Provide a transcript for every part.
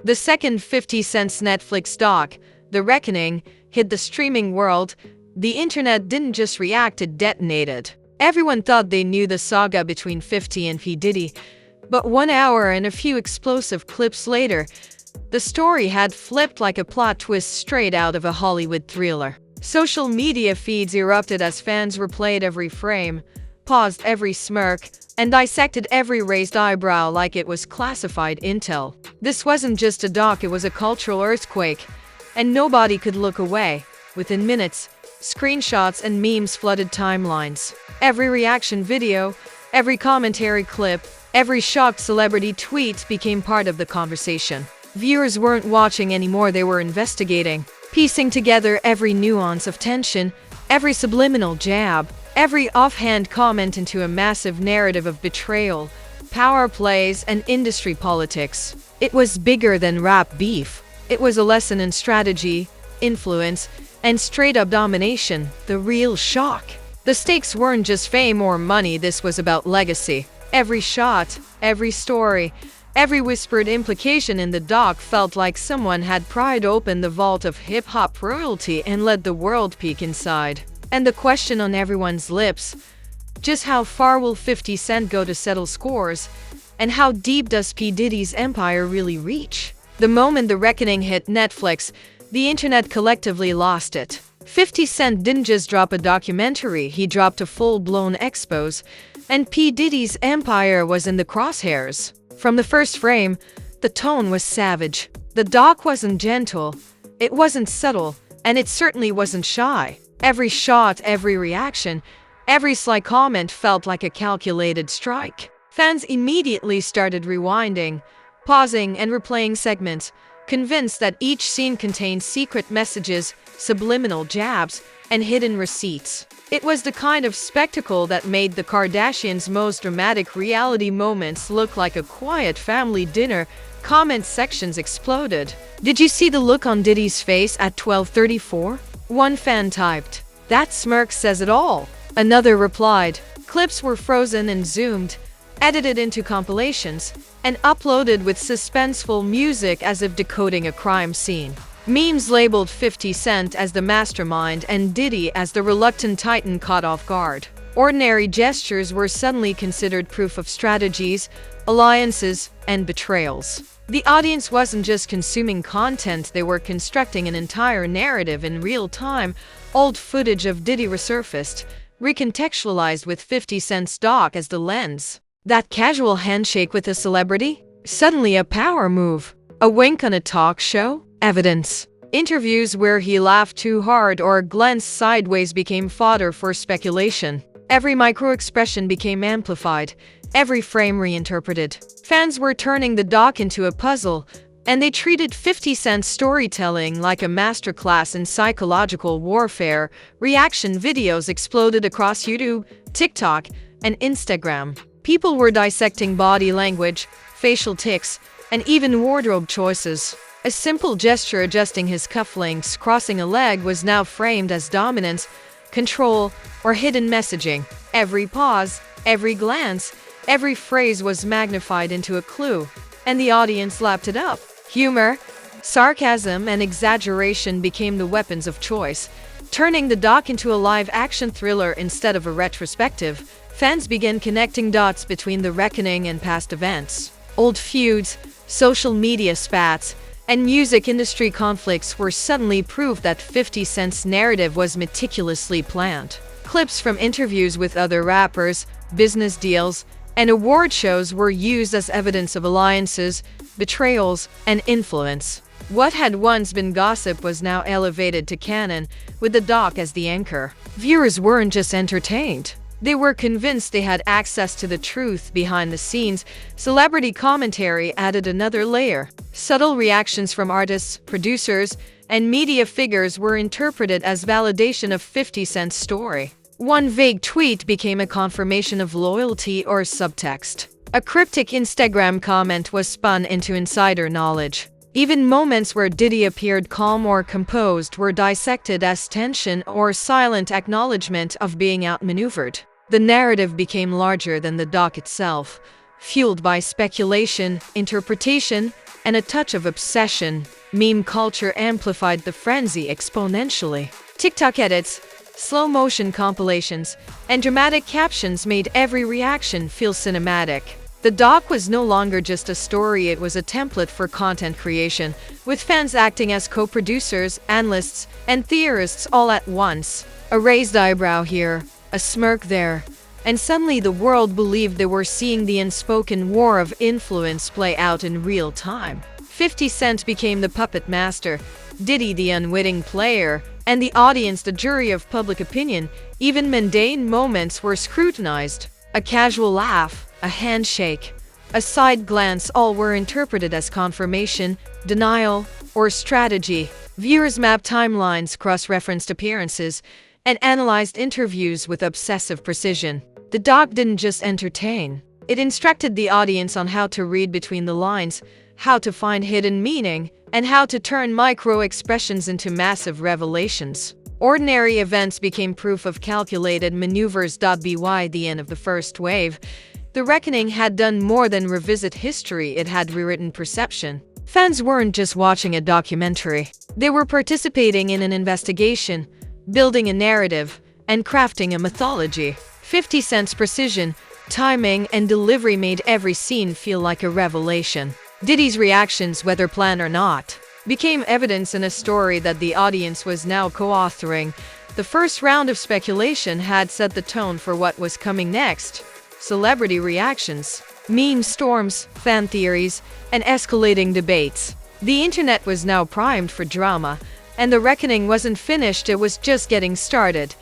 The second 50 Cent's Netflix doc, The Reckoning, hit the streaming world. The internet didn't just react, it detonated. Everyone thought they knew the saga between 50 and P Diddy, but 1 hour and a few explosive clips later, the story had flipped like a plot twist straight out of a Hollywood thriller. Social media feeds erupted as fans replayed every frame, paused every smirk, and dissected every raised eyebrow like it was classified intel. This wasn't just a doc, it was a cultural earthquake, and nobody could look away. Within minutes, screenshots and memes flooded timelines. Every reaction video, every commentary clip, every shocked celebrity tweet became part of the conversation. Viewers weren't watching anymore, they were investigating, piecing together every nuance of tension, every subliminal jab, every offhand comment into a massive narrative of betrayal, power plays, and industry politics. It was bigger than rap beef. It was a lesson in strategy, influence, and straight-up domination, the real shock. The stakes weren't just fame or money, this was about legacy. Every shot, every story, every whispered implication in the doc felt like someone had pried open the vault of hip-hop royalty and let the world peek inside. And the question on everyone's lips, just how far will 50 Cent go to settle scores? And how deep does P Diddy's empire really reach? The moment The Reckoning hit Netflix, the internet collectively lost it. 50 Cent didn't just drop a documentary, he dropped a full-blown expose, and P Diddy's empire was in the crosshairs. From the first frame, the tone was savage. The doc wasn't gentle, it wasn't subtle, and it certainly wasn't shy. Every shot, every reaction, every sly comment felt like a calculated strike. Fans immediately started rewinding, pausing, and replaying segments, convinced that each scene contained secret messages, subliminal jabs, and hidden receipts. It was the kind of spectacle that made the Kardashians' most dramatic reality moments look like a quiet family dinner. Comment sections exploded. "Did you see the look on Diddy's face at 12:34? One fan typed, "That smirk says it all." Another replied, "Clips were frozen and zoomed, edited into compilations, and uploaded with suspenseful music as if decoding a crime scene." Memes labeled 50 Cent as the mastermind and Diddy as the reluctant titan caught off guard. Ordinary gestures were suddenly considered proof of strategies, alliances, and betrayals. The audience wasn't just consuming content, they were constructing an entire narrative in real time. Old footage of Diddy resurfaced, recontextualized with 50 Cent's doc as the lens. That casual handshake with a celebrity? Suddenly a power move. A wink on a talk show? Evidence. Interviews where he laughed too hard or glanced sideways became fodder for speculation. Every micro-expression became amplified, every frame reinterpreted. Fans were turning the doc into a puzzle, and they treated 50 Cent's storytelling like a masterclass in psychological warfare. Reaction videos exploded across YouTube, TikTok, and Instagram. People were dissecting body language, facial tics, and even wardrobe choices. A simple gesture adjusting his cufflinks, crossing a leg, was now framed as dominance, control, or hidden messaging. Every pause, every glance, every phrase was magnified into a clue, and the audience lapped it up. Humor, sarcasm, and exaggeration became the weapons of choice, turning the doc into a live-action thriller instead of a retrospective. Fans began connecting dots between The Reckoning and past events. Old feuds, social media spats, and music industry conflicts were suddenly proof that 50 Cent's narrative was meticulously planned. Clips from interviews with other rappers, business deals, and award shows were used as evidence of alliances, betrayals, and influence. What had once been gossip was now elevated to canon, with the doc as the anchor. Viewers weren't just entertained. They were convinced they had access to the truth behind the scenes. Celebrity commentary added another layer. Subtle reactions from artists, producers, and media figures were interpreted as validation of 50 Cent's story. One vague tweet became a confirmation of loyalty or subtext. A cryptic Instagram comment was spun into insider knowledge. Even moments where Diddy appeared calm or composed were dissected as tension or silent acknowledgement of being outmaneuvered. The narrative became larger than the doc itself, fueled by speculation, interpretation, and a touch of obsession, meme culture amplified the frenzy exponentially. TikTok edits, slow-motion compilations, and dramatic captions made every reaction feel cinematic. The doc was no longer just a story, it was a template for content creation, with fans acting as co-producers, analysts, and theorists all at once. A raised eyebrow here, a smirk there, and suddenly the world believed they were seeing the unspoken war of influence play out in real time. 50 Cent became the puppet master, Diddy the unwitting player, and the audience the jury of public opinion. Even mundane moments were scrutinized. A casual laugh, a handshake, a side glance, all were interpreted as confirmation, denial, or strategy. Viewers mapped timelines, cross-referenced appearances, and analyzed interviews with obsessive precision. The doc didn't just entertain. It instructed the audience on how to read between the lines, how to find hidden meaning, and how to turn micro-expressions into massive revelations. Ordinary events became proof of calculated maneuvers. By the end of the first wave, The Reckoning had done more than revisit history, it had rewritten perception. Fans weren't just watching a documentary. They were participating in an investigation, building a narrative, and crafting a mythology. 50 Cent's precision, timing, and delivery made every scene feel like a revelation. Diddy's reactions, whether planned or not, became evidence in a story that the audience was now co-authoring. The first round of speculation had set the tone for what was coming next. Celebrity reactions, meme storms, fan theories, and escalating debates. The internet was now primed for drama, and The Reckoning wasn't finished, it was just getting started.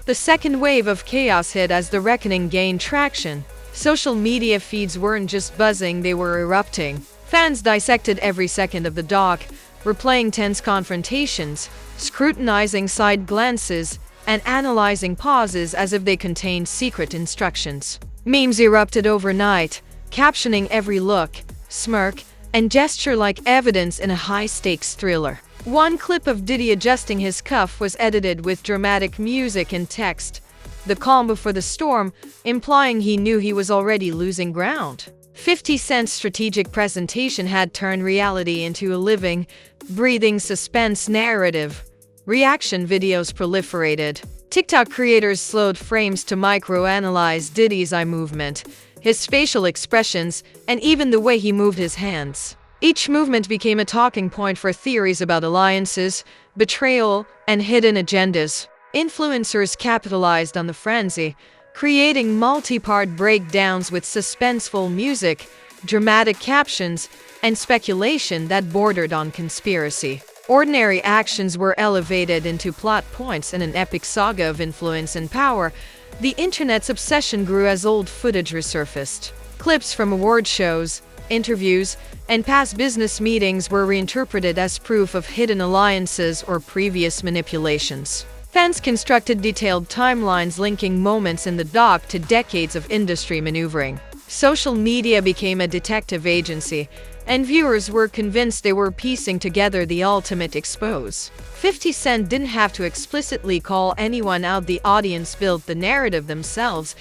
The second wave of chaos hit as The Reckoning gained traction. Social media feeds weren't just buzzing, they were erupting. Fans dissected every second of the doc, replaying tense confrontations, scrutinizing side glances, and analyzing pauses as if they contained secret instructions. Memes erupted overnight, captioning every look, smirk, and gesture like evidence in a high-stakes thriller. One clip of Diddy adjusting his cuff was edited with dramatic music and text, the calm before the storm, implying he knew he was already losing ground. 50 Cent's strategic presentation had turned reality into a living, breathing suspense narrative. Reaction videos proliferated. TikTok creators slowed frames to micro-analyze Diddy's eye movement, his facial expressions, and even the way he moved his hands. Each movement became a talking point for theories about alliances, betrayal, and hidden agendas. Influencers capitalized on the frenzy, creating multi-part breakdowns with suspenseful music, dramatic captions, and speculation that bordered on conspiracy. Ordinary actions were elevated into plot points in an epic saga of influence and power. The internet's obsession grew as old footage resurfaced. Clips from award shows, interviews, and past business meetings were reinterpreted as proof of hidden alliances or previous manipulations. Fans constructed detailed timelines linking moments in the doc to decades of industry maneuvering. Social media became a detective agency, and viewers were convinced they were piecing together the ultimate expose. 50 Cent didn't have to explicitly call anyone out, the audience built the narrative themselves.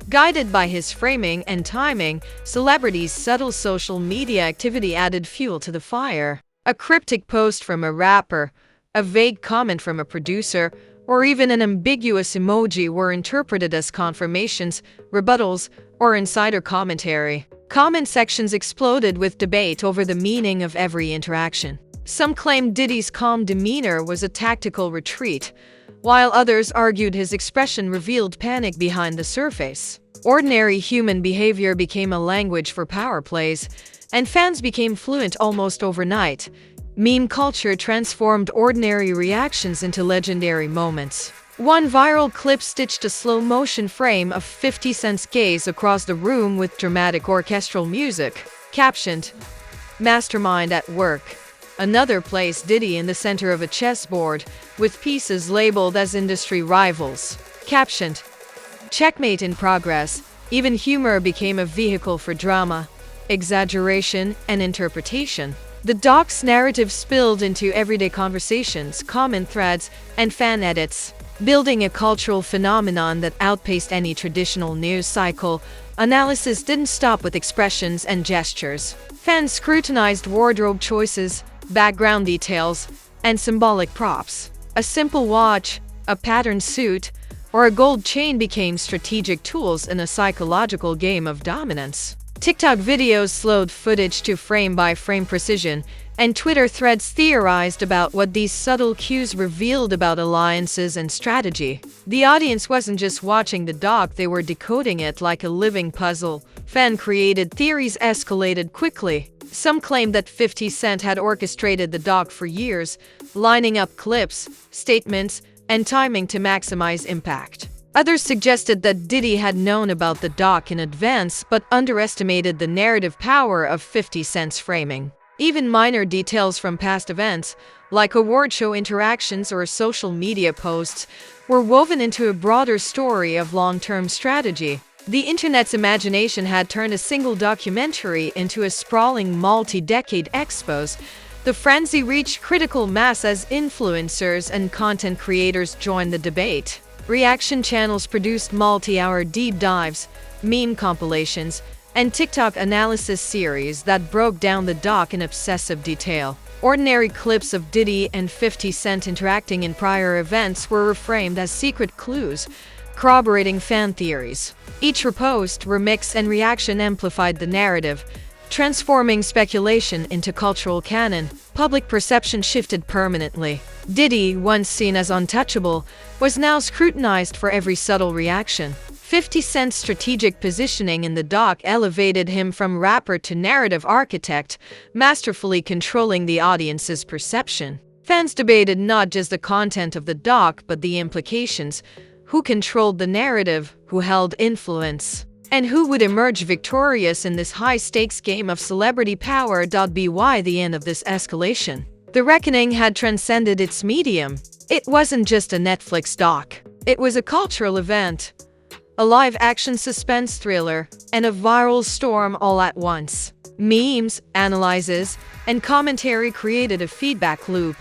Guided by his framing and timing, celebrities' subtle social media activity added fuel to the fire. A cryptic post from a rapper, a vague comment from a producer, or even an ambiguous emoji were interpreted as confirmations, rebuttals, or insider commentary. Comment sections exploded with debate over the meaning of every interaction. Some claimed Diddy's calm demeanor was a tactical retreat, while others argued his expression revealed panic behind the surface. Ordinary human behavior became a language for power plays, and fans became fluent almost overnight. Meme culture transformed ordinary reactions into legendary moments. One viral clip stitched a slow-motion frame of 50 Cent's gaze across the room with dramatic orchestral music, captioned, "Mastermind at work." Another placed Diddy in the center of a chessboard, with pieces labeled as industry rivals, captioned, "Checkmate in progress." Even humor became a vehicle for drama, exaggeration, and interpretation. The doc's narrative spilled into everyday conversations, comment threads, and fan edits, building a cultural phenomenon that outpaced any traditional news cycle. Analysis didn't stop with expressions and gestures. Fans scrutinized wardrobe choices, background details, and symbolic props. A simple watch, a patterned suit, or a gold chain became strategic tools in a psychological game of dominance. TikTok videos slowed footage to frame-by-frame precision, and Twitter threads theorized about what these subtle cues revealed about alliances and strategy. The audience wasn't just watching the doc, they were decoding it like a living puzzle. Fan-created theories escalated quickly. Some claimed that 50 Cent had orchestrated the doc for years, lining up clips, statements, and timing to maximize impact. Others suggested that Diddy had known about the doc in advance but underestimated the narrative power of 50 Cent's framing. Even minor details from past events, like award show interactions or social media posts, were woven into a broader story of long-term strategy. The internet's imagination had turned a single documentary into a sprawling multi-decade expose. The frenzy reached critical mass as influencers and content creators joined the debate. Reaction channels produced multi-hour deep dives, meme compilations, and TikTok analysis series that broke down the doc in obsessive detail. Ordinary clips of Diddy and 50 Cent interacting in prior events were reframed as secret clues, corroborating fan theories. Each repost, remix, and reaction amplified the narrative, transforming speculation into cultural canon. Public perception shifted permanently. Diddy, once seen as untouchable, was now scrutinized for every subtle reaction. 50 Cent's strategic positioning in the doc elevated him from rapper to narrative architect, masterfully controlling the audience's perception. Fans debated not just the content of the doc but the implications: who controlled the narrative, who held influence, and who would emerge victorious in this high-stakes game of celebrity power. By the end of this escalation, the reckoning had transcended its medium. It wasn't just a Netflix doc. It was a cultural event, a live-action suspense thriller, and a viral storm all at once. Memes, analyses, and commentary created a feedback loop,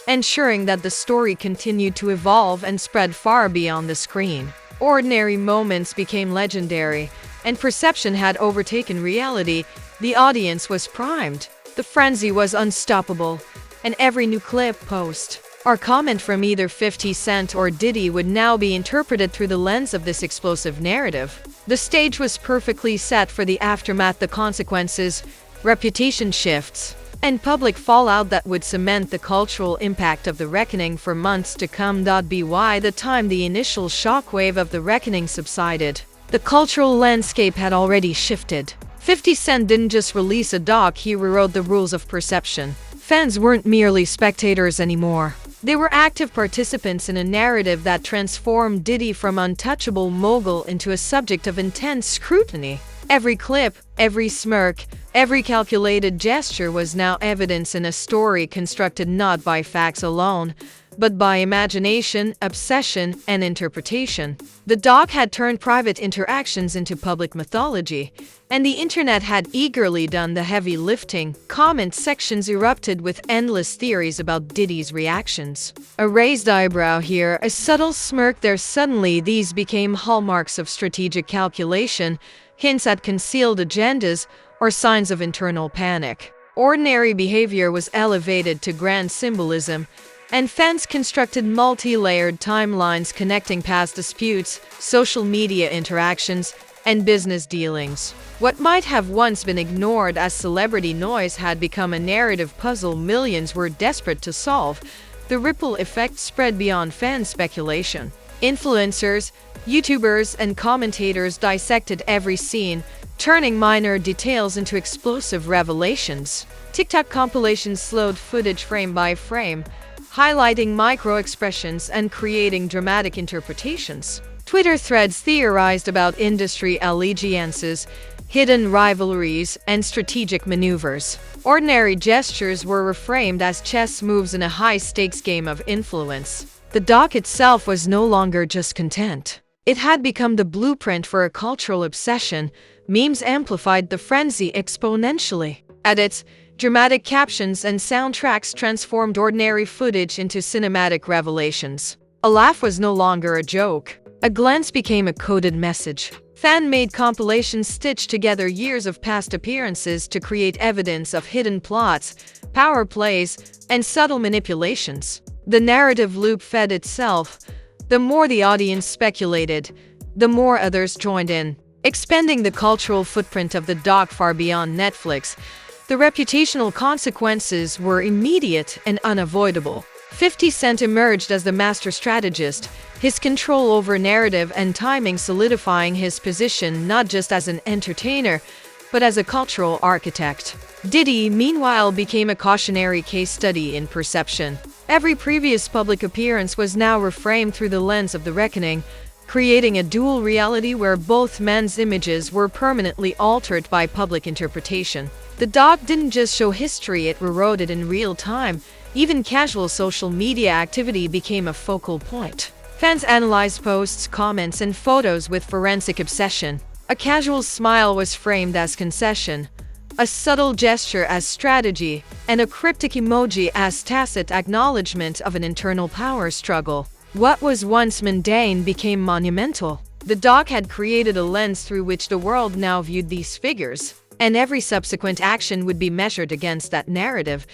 ensuring that the story continued to evolve and spread far beyond the screen. Ordinary moments became legendary, and perception had overtaken reality. The audience was primed. The frenzy was unstoppable, and every new clip, post, or comment from either 50 Cent or Diddy would now be interpreted through the lens of this explosive narrative. The stage was perfectly set for the aftermath, the consequences, reputation shifts, and public fallout that would cement the cultural impact of the reckoning for months to come. By the time the initial shockwave of the reckoning subsided, the cultural landscape had already shifted. 50 Cent didn't just release a doc, he rewrote the rules of perception. Fans weren't merely spectators anymore. They were active participants in a narrative that transformed Diddy from untouchable mogul into a subject of intense scrutiny. Every clip, every smirk, every calculated gesture was now evidence in a story constructed not by facts alone, but by imagination, obsession, and interpretation. The doc had turned private interactions into public mythology, and the internet had eagerly done the heavy lifting. Comment sections erupted with endless theories about Diddy's reactions. A raised eyebrow here, a subtle smirk there. Suddenly, these became hallmarks of strategic calculation, hints at concealed agendas, or signs of internal panic. Ordinary behavior was elevated to grand symbolism, and fans constructed multi-layered timelines connecting past disputes, social media interactions, and business dealings. What might have once been ignored as celebrity noise had become a narrative puzzle millions were desperate to solve. The ripple effect spread beyond fan speculation. Influencers, YouTubers, and commentators dissected every scene, turning minor details into explosive revelations. TikTok compilations slowed footage frame by frame, highlighting micro-expressions and creating dramatic interpretations. Twitter threads theorized about industry allegiances, hidden rivalries, and strategic maneuvers. Ordinary gestures were reframed as chess moves in a high-stakes game of influence. The doc itself was no longer just content. It had become the blueprint for a cultural obsession. Memes amplified the frenzy exponentially. Edits, dramatic captions, and soundtracks transformed ordinary footage into cinematic revelations. A laugh was no longer a joke. A glance became a coded message. Fan-made compilations stitched together years of past appearances to create evidence of hidden plots, power plays, and subtle manipulations. The narrative loop fed itself. The more the audience speculated, the more others joined in, expanding the cultural footprint of the doc far beyond Netflix. The reputational consequences were immediate and unavoidable. 50 Cent emerged as the master strategist, his control over narrative and timing solidifying his position not just as an entertainer, but as a cultural architect. Diddy, meanwhile, became a cautionary case study in perception. Every previous public appearance was now reframed through the lens of the reckoning, creating a dual reality where both men's images were permanently altered by public interpretation. The doc didn't just show history, it rewrote it in real time. Even casual social media activity became a focal point. Fans analyzed posts, comments, and photos with forensic obsession. A casual smile was framed as concession, a subtle gesture as strategy, and a cryptic emoji as tacit acknowledgement of an internal power struggle. What was once mundane became monumental. The doc had created a lens through which the world now viewed these figures, and every subsequent action would be measured against that narrative.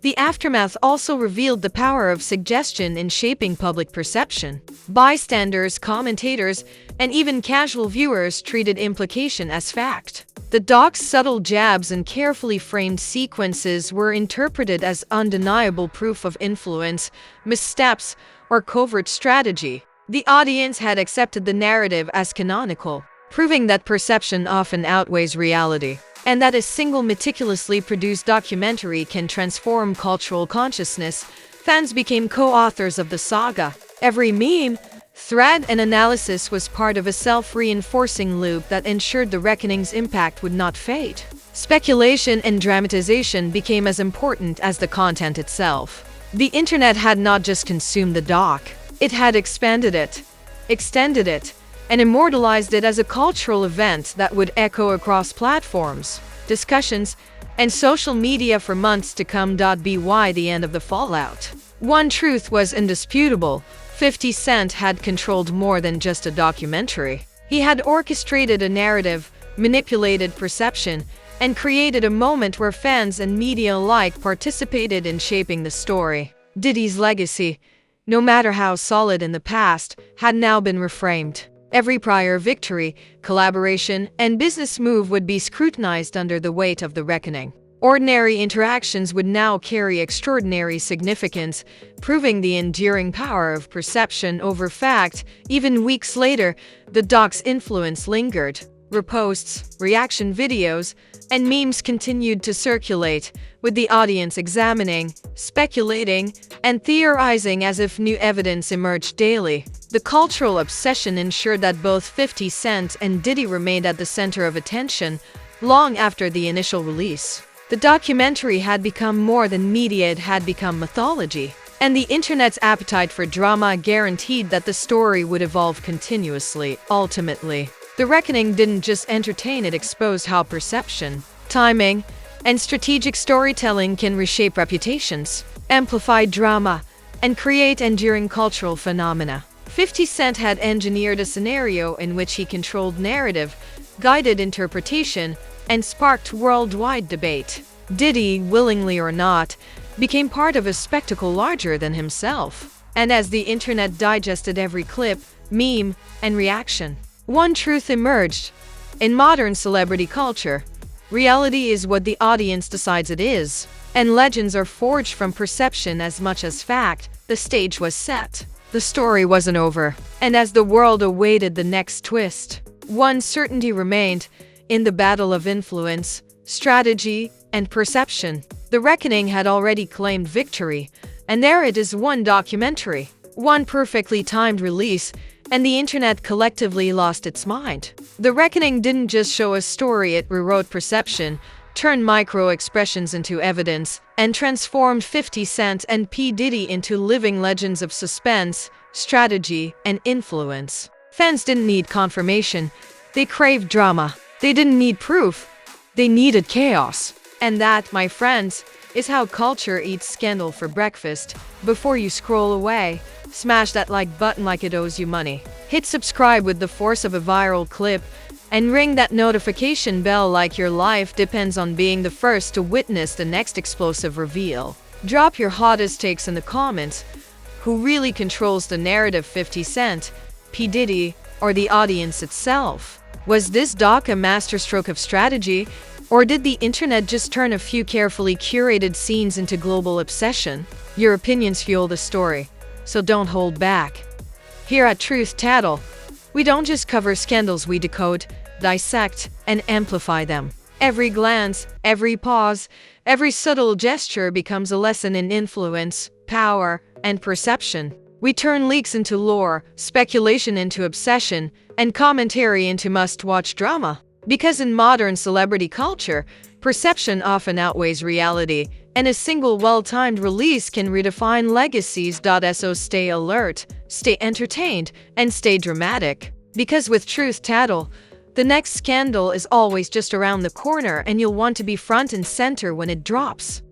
The aftermath also revealed the power of suggestion in shaping public perception. Bystanders, commentators, and even casual viewers treated implication as fact. The doc's subtle jabs and carefully framed sequences were interpreted as undeniable proof of influence, missteps, or covert strategy. The audience had accepted the narrative as canonical, proving that perception often outweighs reality, and that a single meticulously produced documentary can transform cultural consciousness. Fans became co-authors of the saga. Every meme, thread, and analysis was part of a self-reinforcing loop that ensured the reckoning's impact would not fade. Speculation and dramatization became as important as the content itself. The internet had not just consumed the doc, it had expanded it, extended it, and immortalized it as a cultural event that would echo across platforms, discussions, and social media for months to come. By the end of the fallout, one truth was indisputable: 50 Cent had controlled more than just a documentary. He had orchestrated a narrative, manipulated perception, and created a moment where fans and media alike participated in shaping the story. Diddy's legacy, no matter how solid in the past, had now been reframed. Every prior victory, collaboration, and business move would be scrutinized under the weight of the reckoning. Ordinary interactions would now carry extraordinary significance, proving the enduring power of perception over fact. Even weeks later, the doc's influence lingered. Reposts, reaction videos, and memes continued to circulate, with the audience examining, speculating, and theorizing as if new evidence emerged daily. The cultural obsession ensured that both 50 Cent and Diddy remained at the center of attention long after the initial release. The documentary had become more than media, it had become mythology. And the internet's appetite for drama guaranteed that the story would evolve continuously. Ultimately, The Reckoning didn't just entertain, it exposed how perception, timing, and strategic storytelling can reshape reputations, amplify drama, and create enduring cultural phenomena. 50 Cent had engineered a scenario in which he controlled narrative, guided interpretation, and sparked worldwide debate. Diddy, willingly or not, became part of a spectacle larger than himself. And as the internet digested every clip, meme, and reaction, one truth emerged. In modern celebrity culture, reality is what the audience decides it is, and legends are forged from perception as much as fact. The stage was set. The story wasn't over. And as the world awaited the next twist, one certainty remained: in the battle of influence, strategy, and perception, The Reckoning had already claimed victory. And there it is, one documentary, one perfectly timed release, and the internet collectively lost its mind. The Reckoning didn't just show a story, it rewrote perception, turned micro-expressions into evidence, and transformed 50 Cent and P Diddy into living legends of suspense, strategy, and influence. Fans didn't need confirmation, they craved drama. They didn't need proof, they needed chaos. And that, my friends, is how culture eats scandal for breakfast. Before you scroll away, smash that like button like it owes you money. Hit subscribe with the force of a viral clip, and ring that notification bell like your life depends on being the first to witness the next explosive reveal. Drop your hottest takes in the comments. Who really controls the narrative, 50 Cent, P Diddy, or the audience itself? Was this doc a masterstroke of strategy, or did the internet just turn a few carefully curated scenes into global obsession? Your opinions fuel the story, so don't hold back. Here at Truth Tattle, we don't just cover scandals, we decode, dissect, and amplify them. Every glance, every pause, every subtle gesture becomes a lesson in influence, power, and perception. We turn leaks into lore, speculation into obsession, and commentary into must-watch drama. Because in modern celebrity culture, perception often outweighs reality, and a single well-timed release can redefine legacies. So stay alert, stay entertained, and stay dramatic. Because with Truth Tattle, the next scandal is always just around the corner, and you'll want to be front and center when it drops.